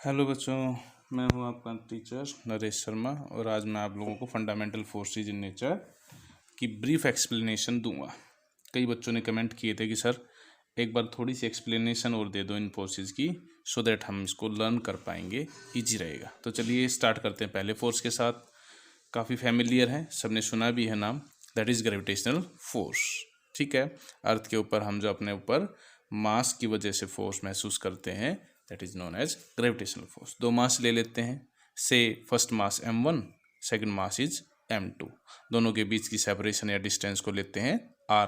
Hello बच्चों, मैं हूं आपका टीचर नरेश शर्मा और आज मैं आप लोगों को फंडामेंटल फोर्सेज इन नेचर की ब्रीफ एक्सप्लेनेशन दूंगा। कई बच्चों ने कमेंट किए थे कि सर एक बार थोड़ी सी एक्सप्लेनेशन और दे दो इन फोर्सेज की, सो दैट हम इसको लर्न कर पाएंगे, इजी रहेगा। तो चलिए स्टार्ट करते हैं पहले फोर्स के साथ। काफ़ी फैमिलियर है, सबने सुना भी है नाम, दैट इज़ ग्रेविटेशनल फोर्स। ठीक है, अर्थ के ऊपर हम जो अपने ऊपर मास की वजह से फोर्स महसूस करते हैं, that is known as gravitational force. दो मास ले लेते हैं, से first mass m1, second mass is m2। दोनों के बीच की सेपरेशन या डिस्टेंस को लेते हैं r।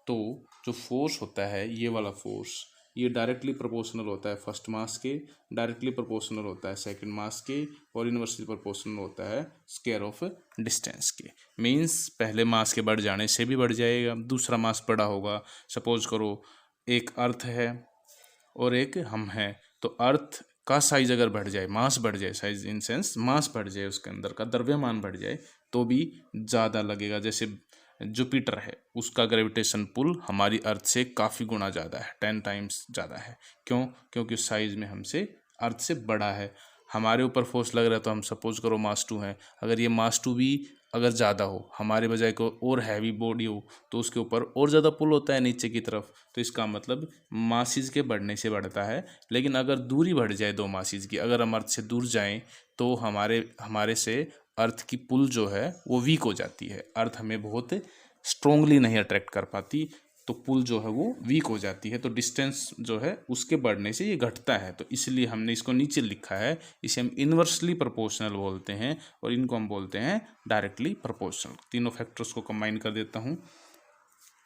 तो जो फोर्स होता है, ये वाला फोर्स, ये डायरेक्टली प्रोपोर्शनल होता है फर्स्ट मास के, डायरेक्टली प्रोपोर्शनल होता है सेकंड मास के, और इनवर्सली प्रोपोर्शनल होता है स्क्वायर ऑफ डिस्टेंस के। मींस पहले मास के बढ़ जाने से भी बढ़ जाएगा, दूसरा मास बड़ा होगा। सपोज करो एक अर्थ है और एक हम हैं, तो अर्थ का साइज अगर बढ़ जाए, मास बढ़ जाए, साइज इन सेंस मास बढ़ जाए, उसके अंदर का द्रव्यमान बढ़ जाए, तो भी ज़्यादा लगेगा। जैसे जुपिटर है, उसका ग्रेविटेशन पुल हमारी अर्थ से काफ़ी गुना ज़्यादा है, 10 टाइम्स ज़्यादा है। क्यों? क्योंकि उस साइज में हमसे अर्थ से बड़ा है। हमारे ऊपर फोर्स लग रहा है, तो हम सपोज करो मास 2 है, अगर ये मास 2 भी अगर ज़्यादा हो, हमारे बजाय को और हैवी बॉडी हो, तो उसके ऊपर और ज़्यादा पुल होता है नीचे की तरफ। तो इसका मतलब मासिस के बढ़ने से बढ़ता है। लेकिन अगर दूरी बढ़ जाए दो मासिस की, अगर हम अर्थ से दूर जाएं, तो हमारे से अर्थ की पुल जो है वो वीक हो जाती है। अर्थ हमें बहुत स्ट्रोंगली नहीं अट्रैक्ट कर पाती, तो पुल जो है वो वीक हो जाती है। तो डिस्टेंस जो है उसके बढ़ने से ये घटता है। तो इसलिए हमने इसको नीचे लिखा है। इसे हम इन्वर्सली प्रोपोर्शनल बोलते हैं और इनको हम बोलते हैं डायरेक्टली प्रोपोर्शनल। तीनों फैक्टर्स को कंबाइन कर देता हूँ।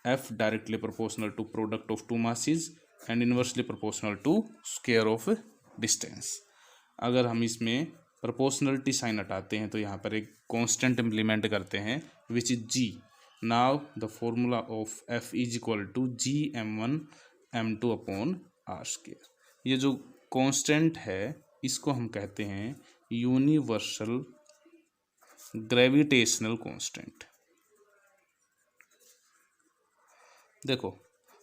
F directly proportional to product of two masses and inversely proportional to square of distance. अगर हम इसमें प्रोपोर्शनलिटी साइन हटाते हैं, तो यहाँ पर एक कांस्टेंट इम्प्लीमेंट करते हैं, which is G। Now the formula of F is equal to Gm1 m2 upon r square. ये जो कांस्टेंट है, इसको हम कहते हैं यूनिवर्सल ग्रेविटेशनल कांस्टेंट। देखो,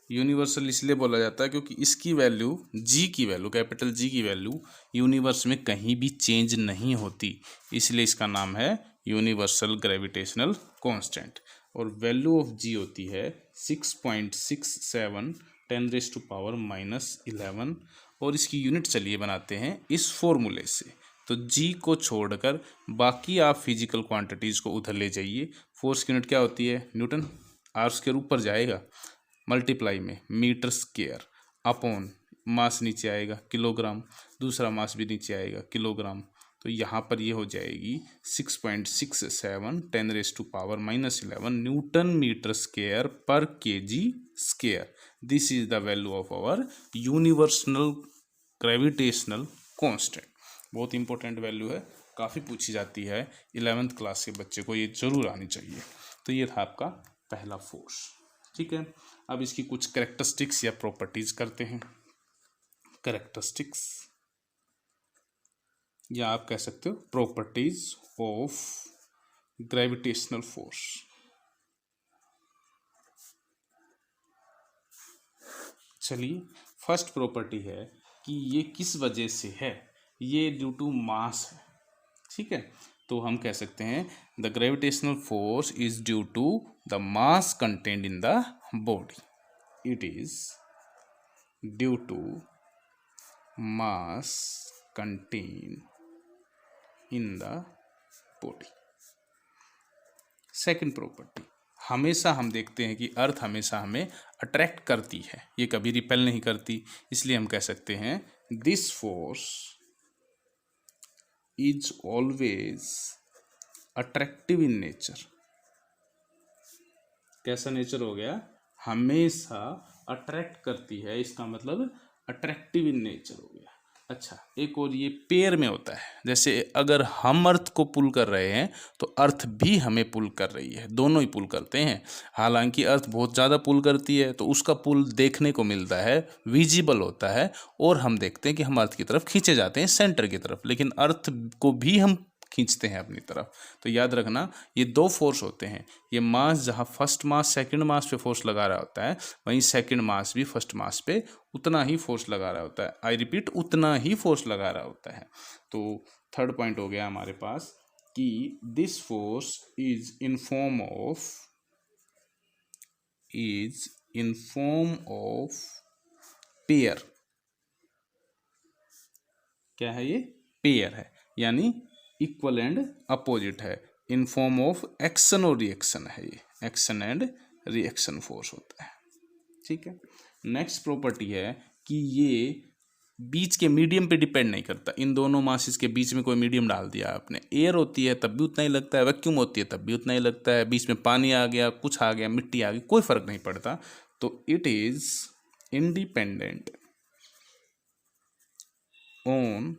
यूनिवर्सल इसलिए बोला जाता है क्योंकि इसकी वैल्यू, जी की वैल्यू, कैपिटल जी की वैल्यू यूनिवर्स में कहीं भी चेंज नहीं होती, इसलिए इसका नाम है यूनिवर्सल ग्रेविटेशनल कांस्टेंट। और वैल्यू ऑफ जी होती है 6.67 10⁻⁻11। और इसकी यूनिट चलिए बनाते हैं इस फॉर्मूले से। तो जी को छोड़कर बाकी आप फिजिकल क्वांटिटीज़ को उधर ले जाइए। फोर्स की यूनिट क्या होती है? न्यूटन। आर स्क्वायर ऊपर जाएगा, मल्टीप्लाई में मीटर स्क्वायर, अपॉन मास न्नीचे आएगा किलोग्राम, दूसरा मास भी नीचे आएगा किलोग्राम। तो यहाँ पर ये हो जाएगी 6.67 10⁻⁻11 न्यूटन मीटर स्क्वायर पर KG square. This is the value of our universal gravitational constant. बहुत इंपॉर्टेंट वैल्यू है, काफ़ी पूछी जाती है, 11th क्लास के बच्चे को ये जरूर आनी चाहिए। तो ये था आपका पहला फोर्स। ठीक है, अब इसकी कुछ कैरेक्टरिस्टिक्स या प्रॉपर्टीज करते हैं। कैरेक्टरिस्टिक्स या आप कह सकते हो प्रॉपर्टीज ऑफ ग्रेविटेशनल फोर्स। चलिए, फर्स्ट प्रॉपर्टी है कि ये किस वजह से है, ये ड्यू टू मास है। ठीक है, तो हम कह सकते हैं the gravitational force is due to the mass content in the body. It is due to mass content in the body. Second property, हमेशा हम देखते हैं कि अर्थ हमेशा हमें अट्रैक्ट करती है, ये कभी रिपेल नहीं करती। इसलिए हम कह सकते हैं this force is always attractive in nature. कैसा नेचर हो गया? हमेशा अट्रैक्ट करती है, इसका मतलब अट्रैक्टिव इन नेचर हो गया। अच्छा, एक और ये पेयर में होता है। जैसे अगर हम अर्थ को पुल कर रहे हैं, तो अर्थ भी हमें पुल कर रही है, दोनों ही पुल करते हैं। हालांकि अर्थ बहुत ज़्यादा पुल करती है, तो उसका पुल देखने को मिलता है, विजिबल होता है, और हम देखते हैं कि हम अर्थ की तरफ खींचे जाते हैं, सेंटर की तरफ। लेकिन अर्थ को भी हम खींचते हैं अपनी तरफ। तो याद रखना ये दो फोर्स होते हैं, ये मास जहाँ फर्स्ट मास सेकंड मास पे फोर्स लगा रहा होता है, वहीं सेकंड मास भी फर्स्ट मास पे उतना ही फोर्स लगा रहा होता है। आई रिपीट, उतना ही फोर्स लगा रहा होता है। तो थर्ड पॉइंट हो गया हमारे पास कि this force is in form of pair. क्या है ये? पेयर है, यानी इक्वल एंड अपोजिट है। इन फॉर्म ऑफ एक्शन और रिएक्शन है, ये एक्शन एंड रिएक्शन फोर्स होता है। ठीक है। नेक्स्ट प्रॉपर्टी है कि ये बीच के मीडियम पे डिपेंड नहीं करता। इन दोनों मासेस के बीच में कोई मीडियम डाल दिया आपने, एयर होती है तब भी उतना ही लगता है, वैक्यूम होती है तब भी उतना ही लगता है, बीच में पानी आ गया, कुछ आ गया, मिट्टी आ गई, कोई फर्क नहीं पड़ता। तो it is independent on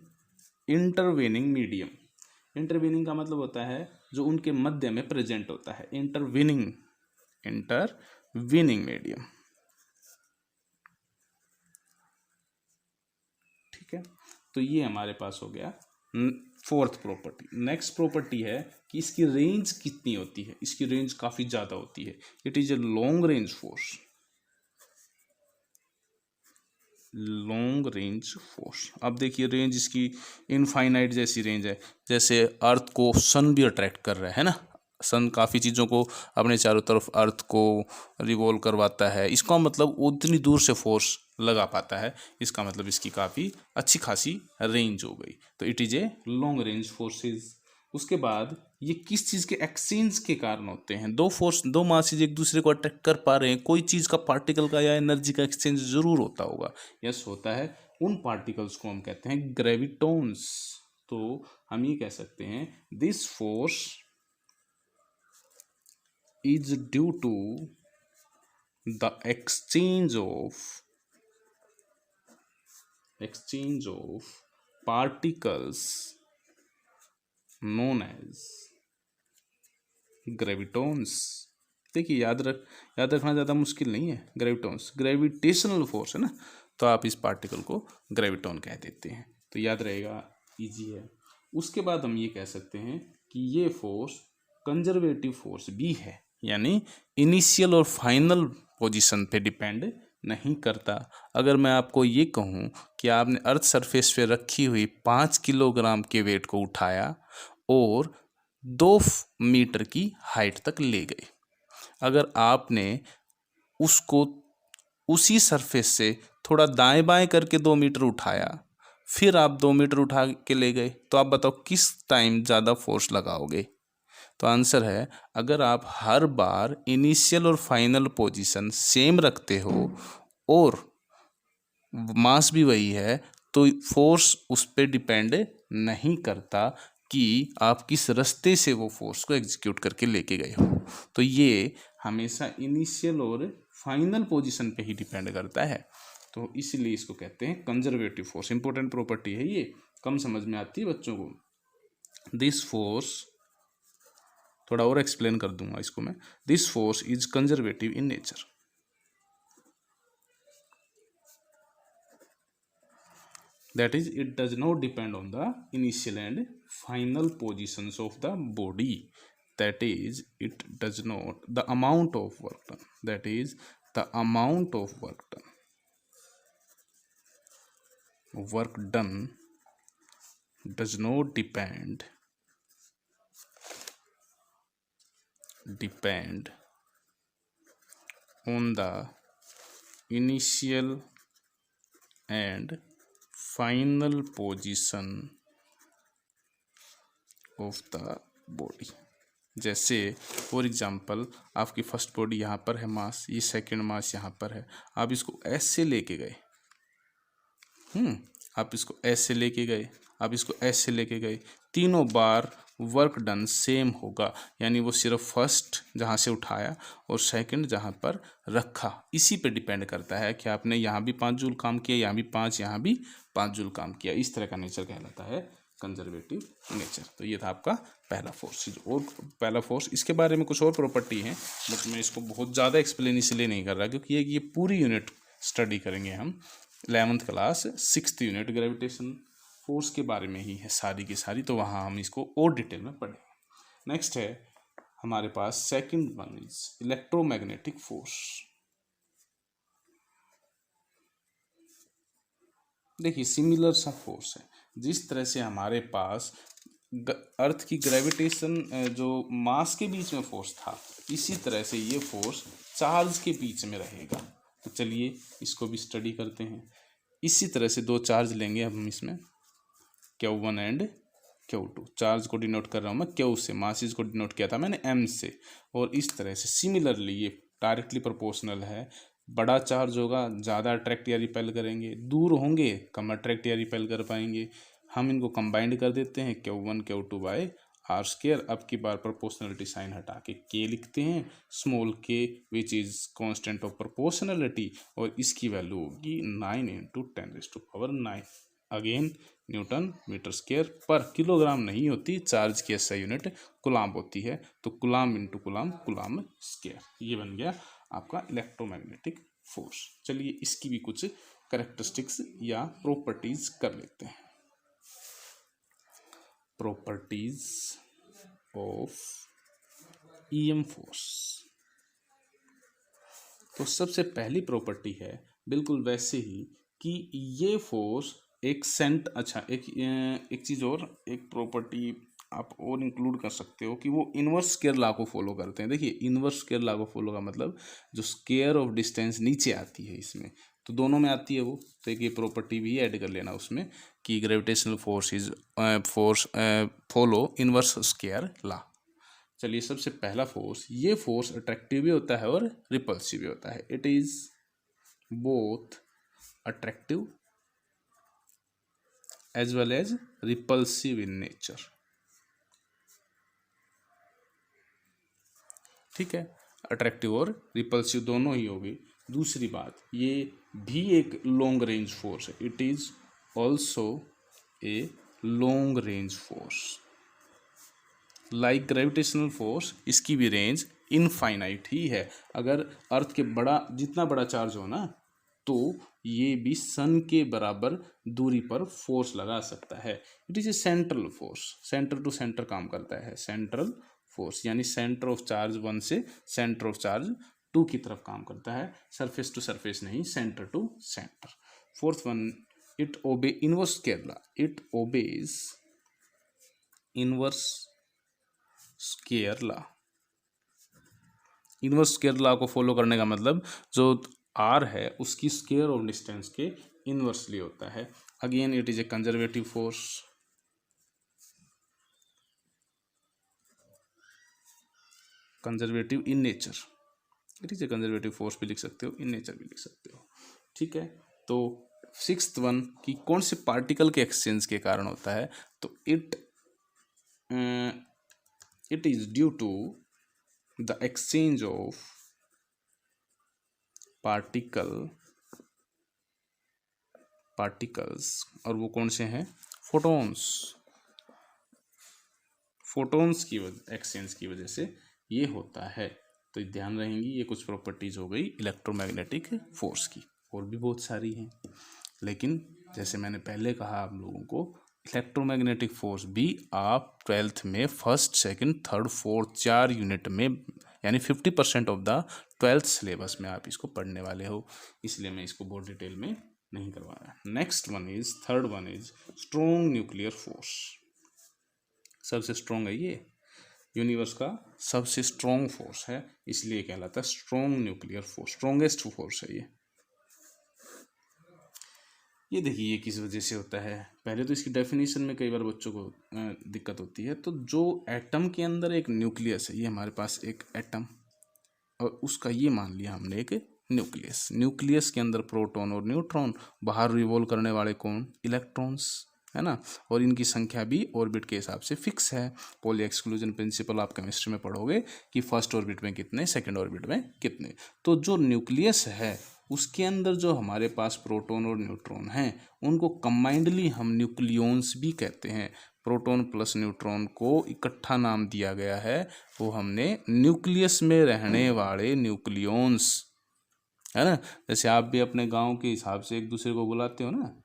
intervening medium. Intervening का मतलब होता है जो उनके मध्य में प्रेजेंट होता है। Intervening medium. ठीक है। तो ये हमारे पास हो गया फोर्थ प्रॉपर्टी। नेक्स्ट प्रॉपर्टी है कि इसकी रेंज कितनी होती है। इसकी रेंज काफी ज्यादा होती है। It is a long range force. Long range force. अब देखिए रेंज इसकी इनफाइनाइट जैसी रेंज है। जैसे अर्थ को सन भी अट्रैक्ट कर रहा है ना, सन काफ़ी चीज़ों को अपने चारों तरफ अर्थ को रिवॉल्व करवाता है। इसका मतलब उतनी दूर से फोर्स लगा पाता है। इसका मतलब इसकी काफ़ी अच्छी खासी रेंज हो गई। तो it is a long range forces. उसके बाद ये किस चीज़ के एक्सचेंज के कारण होते हैं? दो फोर्स, दो मासेज एक दूसरे को अट्रैक्ट कर पा रहे हैं, कोई चीज़ का, पार्टिकल का या एनर्जी का एक्सचेंज जरूर होता होगा। यस, होता है। उन पार्टिकल्स को हम कहते हैं ग्रेविटॉन्स। तो हम ये कह सकते हैं this force is due to the exchange of particles known as gravitons। देखिए याद रखना ज़्यादा मुश्किल नहीं है। ग्रेविटॉन्स ग्रेविटेशनल फोर्स है ना, तो आप इस पार्टिकल को ग्रेविटॉन कह देते हैं। तो याद रहेगा, इजी है। उसके बाद हम ये कह सकते हैं कि ये फोर्स कंजर्वेटिव फोर्स भी है, यानी इनिशियल और फाइनल पोजीशन पे डिपेंड नहीं करता। अगर मैं आपको ये कहूँ कि आपने अर्थ सरफेस पे रखी हुई 5 किलोग्राम के वेट को उठाया और 2 मीटर की हाइट तक ले गए, अगर आपने उसको उसी सरफेस से थोड़ा दाएं बाएं करके 2 मीटर उठाया, फिर आप 2 मीटर उठा के ले गए, तो आप बताओ किस टाइम ज़्यादा फोर्स लगाओगे? तो आंसर है, अगर आप हर बार इनिशियल और फाइनल पोजीशन सेम रखते हो और मास भी वही है, तो फोर्स उस पर डिपेंड नहीं करता कि आप किस रास्ते से वो फोर्स को एग्जीक्यूट करके लेके गए हो। तो ये हमेशा इनिशियल और फाइनल पोजीशन पे ही डिपेंड करता है। तो इसलिए इसको कहते हैं कंजर्वेटिव फोर्स। इंपॉर्टेंट प्रॉपर्टी है ये, कम समझ में आती है बच्चों को। दिस फोर्स, थोड़ा और एक्सप्लेन कर दूंगा इसको मैं। This force is conservative in nature. That is, it does not depend on the initial and final positions of the body. That is, it does not, the amount of work done, that is, the amount of work done does not depend on the initial and final position of the body. जैसे for example, आपकी first body यहाँ पर है, मास, ये second मास यहाँ पर है, आप इसको ऐसे लेके गए, आप इसको ऐसे लेके गए, आप इसको ऐसे लेके गए, तीनों बार वर्क डन सेम होगा। यानी वो सिर्फ फर्स्ट जहाँ से उठाया और सेकंड जहाँ पर रखा, इसी पे डिपेंड करता है कि आपने यहाँ भी 5 जूल काम किया, यहाँ भी 5, यहाँ भी 5 जूल काम किया। इस तरह का नेचर कहलाता है कंजर्वेटिव नेचर। तो ये था आपका पहला फोर्स। और पहला फोर्स, इसके बारे में कुछ और प्रॉपर्टी है, बट मैं इसको बहुत ज़्यादा एक्सप्लेन इसलिए नहीं कर रहा क्योंकि ये पूरी यूनिट स्टडी करेंगे हम 11th class 6th unit gravitation force के बारे में ही है सारी की सारी, तो वहाँ हम इसको और डिटेल में पढ़ेंगे। नेक्स्ट है हमारे पास second one is electromagnetic force. देखिए सिमिलर सा फोर्स है, जिस तरह से हमारे पास अर्थ की ग्रेविटेशन जो मास के बीच में फोर्स था, इसी तरह से ये फोर्स चार्ज के बीच में रहेगा। तो चलिए इसको भी स्टडी करते हैं। इसी तरह से दो चार्ज लेंगे हम इसमें, Q1 एंड Q2। चार्ज को डिनोट कर रहा हूँ मैं Q से, मासेस को डिनोट किया था मैंने M से, और इस तरह से सिमिलरली ये डायरेक्टली प्रोपोर्शनल है। बड़ा चार्ज होगा ज़्यादा अट्रैक्ट या रिपेल करेंगे, दूर होंगे कम अट्रैक्ट या रिपेल कर पाएंगे। हम इनको कंबाइंड कर देते हैं Q1 Q2 bye are square. अब की बार प्रोपोर्शनलिटी साइन हटा के K लिखते हैं, small k which is constant of proportionality, और इसकी वैल्यू होगी 9 × 10⁻⁹ अगेन न्यूटन मीटर स्क्वायर पर किलोग्राम नहीं होती, चार्ज की SI यूनिट कूलाम्ब होती है, तो coulomb into coulomb, coulomb square. ये बन गया आपका इलेक्ट्रोमैग्नेटिक फोर्स। चलिए इसकी भी कुछ कैरेक्टरिस्टिक्स या प्रॉपर्टीज कर लेते हैं। Properties of EM force. तो सबसे पहली प्रॉपर्टी है बिल्कुल वैसे ही कि ये फोर्स एक एक चीज़ और, एक प्रॉपर्टी आप और इंक्लूड कर सकते हो कि वो इन्वर्स स्क्वायर लॉ को फॉलो करते हैं। देखिए इन्वर्स स्क्वायर लॉ को फॉलो का मतलब जो स्क्वायर ऑफ डिस्टेंस नीचे आती है इसमें, तो दोनों में आती है वो, तो एक ये प्रॉपर्टी भी ऐड कर लेना उसमें कि gravitational force is follow inverse square law. चलिए सबसे पहला फोर्स, ये फोर्स अट्रैक्टिव भी होता है और रिपल्सिव भी होता है। It is both attractive as well as repulsive in nature. ठीक है, अट्रैक्टिव और रिपल्सिव दोनों ही होगी। दूसरी बात, ये भी एक लॉन्ग रेंज फोर्स है। It is also a long range force like gravitational force. इसकी भी रेंज इनफाइनाइट ही है। अगर अर्थ के जितना बड़ा चार्ज हो ना, तो ये भी सन के बराबर दूरी पर फोर्स लगा सकता है। It is a central force, centre to centre काम करता है। सेंट्रल फोर्स यानी सेंटर ऑफ चार्ज 1 से सेंटर ऑफ चार्ज 2 की तरफ काम करता है, सरफेस टू सरफेस नहीं, centre to centre. Fourth one, it obey inverse square law. It obeys inverse square law. Inverse square law को फॉलो करने का मतलब जो आर है उसकी स्क्वायर ऑफ डिस्टेंस के इनवर्सली होता है। Again it is a conservative force. Conservative in nature, it is a conservative force भी लिख सकते हो, इन नेचर भी लिख सकते हो। ठीक है, तो सिक्स्थ वन कि कौन से पार्टिकल के एक्सचेंज के कारण होता है, तो it is due to the exchange of particles, और वो कौन से हैं, फोटॉन्स की एक्सचेंज की वजह से ये होता है। तो ध्यान रहेंगी, ये कुछ प्रॉपर्टीज हो गई इलेक्ट्रोमैग्नेटिक फोर्स की, और भी बहुत सारी हैं, लेकिन जैसे मैंने पहले कहा आप लोगों को, इलेक्ट्रोमैग्नेटिक फोर्स भी आप 12th में first second third fourth 4 unit में यानी 50% ऑफ द 12th सिलेबस में आप इसको पढ़ने वाले हो, इसलिए मैं इसको बहुत डिटेल में नहीं करवा रहा। Next one is, third one is strong nuclear force. सबसे स्ट्रॉन्ग है ये, यूनिवर्स का सबसे स्ट्रॉन्ग फोर्स है, इसलिए कहलाता है strong nuclear force, strongest force है ये देखिए ये किस वजह से होता है। पहले तो इसकी डेफिनेशन में कई बार बच्चों को दिक्कत होती है। तो जो एटम के अंदर एक न्यूक्लियस है, ये हमारे पास एक एटम और उसका ये मान लिया हमने एक न्यूक्लियस। न्यूक्लियस के अंदर प्रोटॉन और न्यूट्रॉन, बाहर रिवॉल्व करने वाले कौन, इलेक्ट्रॉन्स, है ना, और इनकी संख्या भी ऑर्बिट के हिसाब से फिक्स है। पॉली एक्सक्लूजन प्रिंसिपल आप केमिस्ट्री में पढ़ोगे कि फर्स्ट ऑर्बिट में कितने, सेकंड ऑर्बिट में कितने। तो जो न्यूक्लियस है उसके अंदर जो हमारे पास प्रोटॉन और न्यूट्रॉन हैं, उनको कंबाइंडली हम न्यूक्लियॉन्स भी कहते हैं। प्रोटॉन प्लस न्यूट्रॉन को इकट्ठा नाम दिया गया है, वो हमने न्यूक्लियस में रहने वाले न्यूक्लियॉन्स, है ना। जैसे आप भी अपने गांव के हिसाब से एक दूसरे को बुलाते हो ना,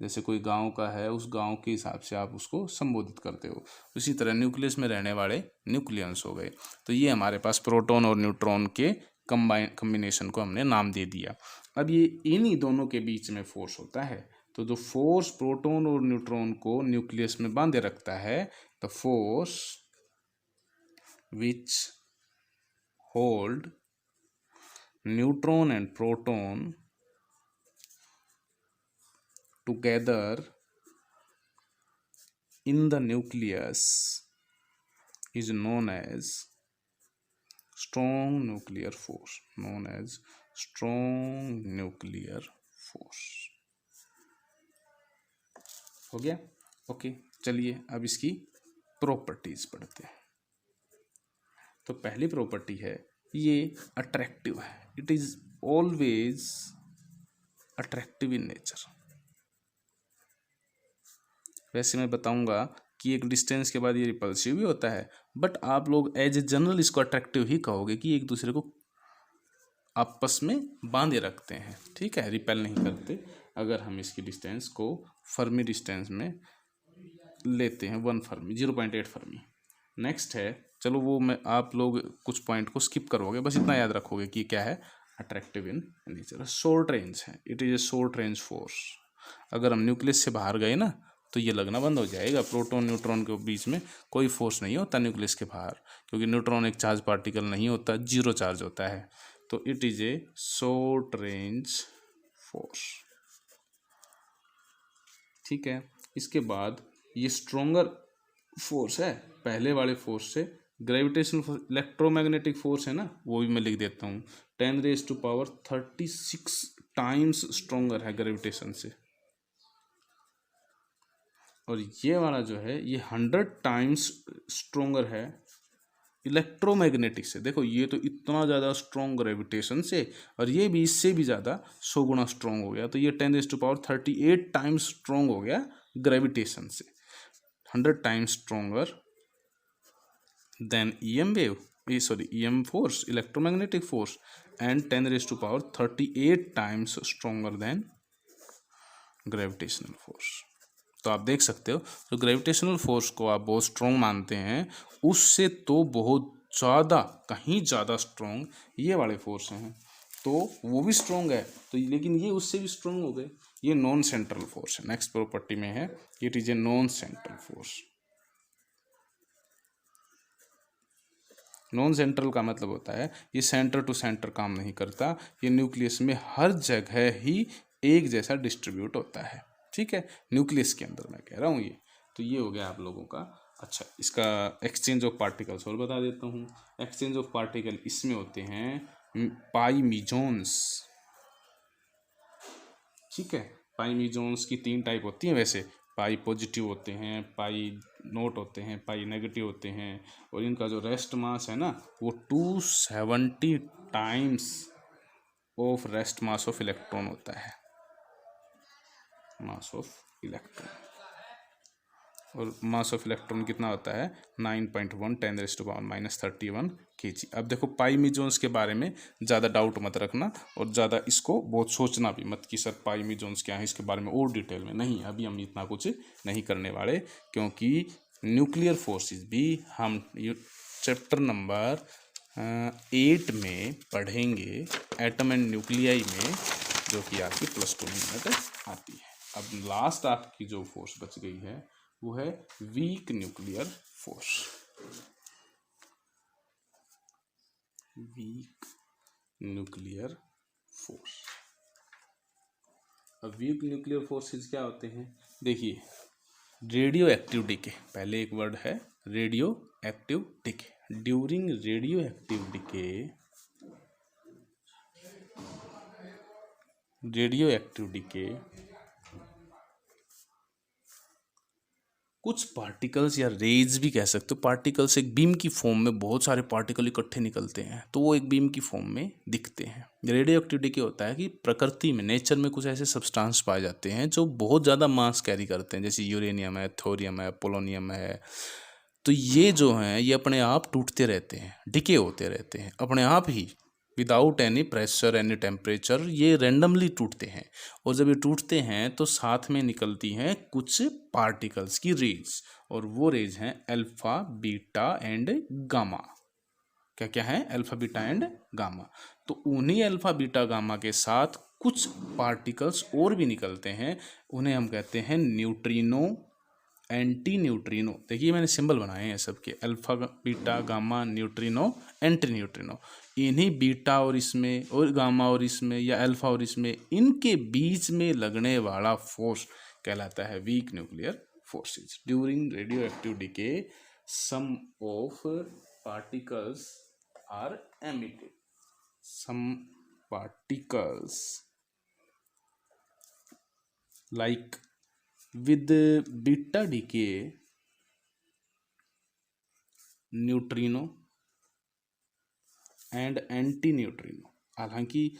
जैसे कोई गांव का है, उस गांव के हिसाब से आप उसको संबोधित करते हो। उसी तरह न्यूक्लियस में रहने वाले न्यूक्लियंस हो गए। तो ये हमारे पास प्रोटॉन और न्यूट्रॉन के कम्बिनेशन को हमने नाम दे दिया। अब ये इन्हीं दोनों के बीच में फोर्स होता है। तो जो फोर्स प्रोटॉन और न्यूट्रॉन को न्यूक्लियस में बांधे रखता है, the force which hold neutron and proton together in the nucleus is known as strong nuclear force, known as strong nuclear force। हो गया? ओके, चलिए अब इसकी प्रॉपर्टीज पढ़ते हैं। तो पहली प्रॉपर्टी है, ये अट्रैक्टिव है। It is always attractive in nature. वैसे मैं बताऊंगा कि एक डिस्टेंस के बाद ये रिपल्सिव भी होता है, बट आप लोग एज ए जनरल इसको अट्रैक्टिव ही कहोगे कि एक दूसरे को आपस में बांधे रखते हैं, ठीक है, रिपेल नहीं करते। अगर हम इसकी डिस्टेंस को फर्मी डिस्टेंस में लेते हैं, 1 फर्मी, 0.8 फर्मी। नेक्स्ट है, चलो वो मैं, आप लोग कुछ पॉइंट को स्किप करोगे, बस इतना याद रखोगे कि क्या है, attractive in nature. Short range है, it is a short range force. अगर हम न्यूक्लियस से बाहर गए ना तो ये लगना बंद हो जाएगा। प्रोटॉन न्यूट्रॉन के बीच में कोई फोर्स नहीं होता न्यूक्लियस के बाहर, क्योंकि न्यूट्रॉन एक चार्ज पार्टिकल नहीं होता, 0 चार्ज होता है। तो it is a short range force, ठीक है। इसके बाद ये स्ट्रोंगर फोर्स है पहले वाले फोर्स से। ग्रेविटेशनल फोर्स, इलेक्ट्रोमैग्नेटिक फोर्स है ना, वो भी मैं लिख देता हूँ, 10⁻36 टाइम्स स्ट्रोंगर है ग्रेविटेशन से। और ये वाला जो है ये 100 टाइम्स स्ट्रोंगर है इलेक्ट्रोमैग्नेटिक से। देखो ये तो इतना ज़्यादा स्ट्रॉन्ग ग्रेविटेशन से, और ये भी इससे भी ज़्यादा 100 गुना स्ट्रॉन्ग हो गया। तो ये 10⁻38 टाइम्स स्ट्रॉन्ग हो गया ग्रेविटेशन से, 100 times stronger than EM wave, EM force, electromagnetic force, and 10⁻38 times stronger than gravitational force. तो आप देख सकते हो, जो ग्रेविटेशनल फोर्स को आप बहुत स्ट्रॉन्ग मानते हैं, उससे तो बहुत ज़्यादा, कहीं ज़्यादा स्ट्रॉन्ग ये वाले फोर्स हैं। तो वो भी स्ट्रॉन्ग है, तो लेकिन ये उससे भी स्ट्रॉन्ग हो गए। ये नॉन सेंट्रल फोर्स है। नेक्स्ट प्रॉपर्टी में है, it is a non central force. Non central का मतलब होता है ये सेंटर टू सेंटर काम नहीं करता, ये न्यूक्लियस में हर जगह ही एक जैसा डिस्ट्रीब्यूट होता है, ठीक है, न्यूक्लियस के अंदर मैं कह रहा हूँ ये। तो ये हो गया आप लोगों का। अच्छा, इसका एक्सचेंज ऑफ पार्टिकल्स और बता देता हूँ। एक्सचेंज ऑफ पार्टिकल इसमें होते हैं पाई मीजॉन्स, ठीक है। पाई मीजॉन्स की 3 टाइप होती हैं वैसे, पाई पॉजिटिव होते हैं, पाई नोट होते हैं, पाई नेगेटिव होते हैं। और इनका जो रेस्ट मास है ना, वो 270 times of rest mass of electron होता है, मास ऑफ इलेक्ट्रॉन। और मास ऑफ इलेक्ट्रॉन कितना होता है, 9.1 10⁻⁻31 kg। अब देखो पाई मीजॉन्स के बारे में ज़्यादा डाउट मत रखना, और ज़्यादा इसको बहुत सोचना भी मत कि सर पाई मीजॉन्स क्या है, इसके बारे में और डिटेल में नहीं। अभी हम इतना कुछ नहीं करने वाले, क्योंकि न्यूक्लियर फोर्सेस भी हम चैप्टर नंबर 8 में पढ़ेंगे, एटम एंड न्यूक्लियाई में, जो कि आपकी +2 में आती है। अब लास्ट आपकी जो फोर्स बच गई है वो है weak nuclear force. Weak nuclear force. अब वीक न्यूक्लियर फोर्सेस क्या होते हैं, देखिए, रेडियो एक्टिव डिके, पहले एक वर्ड है radio active decay. During radioactive decay, radio active decay कुछ पार्टिकल्स या रेज भी कह सकते हो, पार्टिकल्स एक बीम की फॉर्म में बहुत सारे पार्टिकल इकट्ठे निकलते हैं, तो वो एक बीम की फॉर्म में दिखते हैं। रेडियो एक्टिविटी क्या होता है कि प्रकृति में, नेचर में कुछ ऐसे सब्सटेंस पाए जाते हैं जो बहुत ज़्यादा मास कैरी करते हैं, जैसे यूरेनियम है, थोरियम है, पोलोनियम है। तो ये जो हैं ये अपने आप टूटते रहते हैं, डिके होते रहते हैं अपने आप ही, without any pressure any temperature, ये रेंडमली टूटते हैं। और जब ये टूटते हैं तो साथ में निकलती हैं कुछ पार्टिकल्स की रेज, और वो रेज हैं अल्फा बीटा एंड गामा। क्या क्या है? Alpha beta and gamma. तो उन्हीं अल्फा बीटा गामा के साथ कुछ पार्टिकल्स और भी निकलते हैं, उन्हें हम कहते हैं न्यूट्रिनो, एंटी न्यूट्रिनो। देखिए मैंने सिंबल बनाए हैं सबके, alpha beta gamma neutrino anti neutrino. इन्हीं बीटा और इसमें और गामा और इसमें या अल्फा और इसमें, इनके बीच में लगने वाला फोर्स कहलाता है weak nuclear forces. During radioactive decay some of particles are emitted. Some particles like with beta decay neutrino and anti neutrino। हालांकि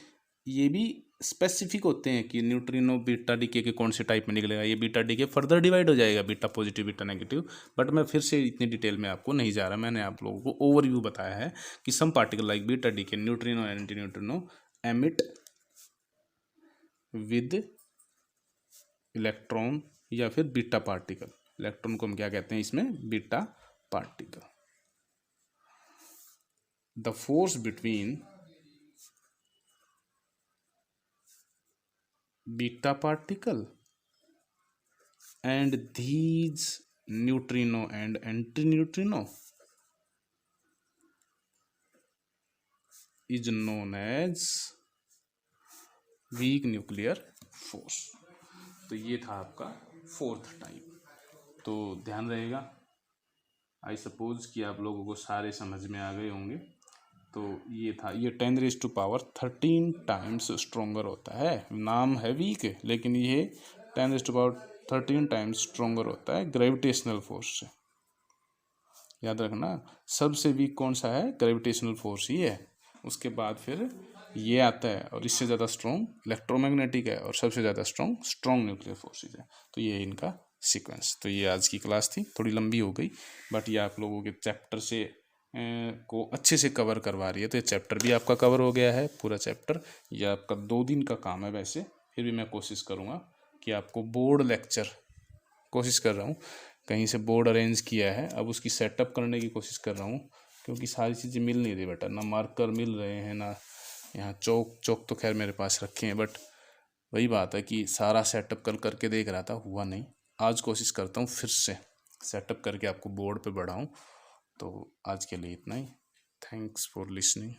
ये भी स्पेसिफिक होते हैं कि न्यूट्रिनो बीटा डीके के कौन से टाइप में निकलेगा। ये बीटा डीके फर्दर डिवाइड हो जाएगा, beta positive beta negative, but मैं फिर से इतनी डिटेल में आपको नहीं जा रहा। मैंने आप लोगों को ओवरव्यू बताया है कि some particle like beta decay neutrino and antineutrino emit with electron या फिर बीटा पार्टिकल। इलेक्ट्रॉन को हम क्या कहते हैं इसमें? Beta particle. The force between beta particle and these neutrino and antineutrino is known as weak nuclear force। तो ये था आपका फोर्थ टाइप। तो ध्यान रहेगा, आई सपोज कि आप लोगों को सारे समझ में आ गए होंगे। तो ये था, ये 10⁻13 टाइम्स स्ट्रोंगर होता है। नाम है वीक, लेकिन ये 10⁻13 टाइम्स स्ट्रोंगर होता है ग्रेविटेशनल फोर्स से। याद रखना, सबसे वीक कौन सा है? ग्रेविटेशनल फोर्स ही है। उसके बाद फिर ये आता है, और इससे ज़्यादा स्ट्रॉन्ग इलेक्ट्रोमैग्नेटिक है, और सबसे ज़्यादा स्ट्रॉन्ग न्यूक्लियर फोर्सेज है। तो ये इनका सीक्वेंस। तो ये आज की क्लास थी, थोड़ी लंबी हो गई, बट ये आप लोगों के चैप्टर से को अच्छे से कवर करवा रही है। तो ये चैप्टर भी आपका कवर हो गया है, पूरा चैप्टर। ये आपका 2 दिन का काम है वैसे, फिर भी मैं कोशिश करूँगा कि आपको बोर्ड लेक्चर, कोशिश कर रहा हूँ, कहीं से बोर्ड अरेंज किया है, अब उसकी सेटअप करने की कोशिश कर रहा हूँ, क्योंकि सारी चीज़ें मिल नहीं रही बेटा, ना मार्कर मिल रहे हैं, ना यहाँ चौक तो खैर मेरे पास रखे हैं, बट वही बात है कि सारा सेटअप कल करके देख रहा था, हुआ नहीं। आज कोशिश करता हूँ फिर से सेटअप करके आपको बोर्ड पे बढ़ाऊँ। तो आज के लिए इतना ही। Thanks for listening.